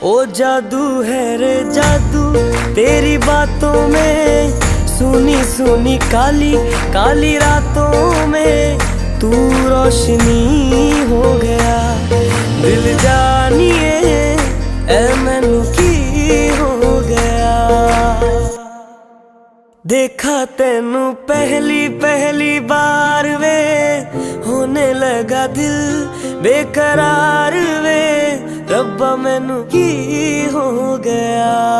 ओ जादू है रे जादू तेरी बातों में, सुनी सुनी काली काली रातों में तू रोशनी हो गया। दिल जानिए ऐ मैनू की हो गया। देखा तेनू पहली पहली बार वे, होने लगा दिल बेकरार वे। रब्बा मैनू की हो गया।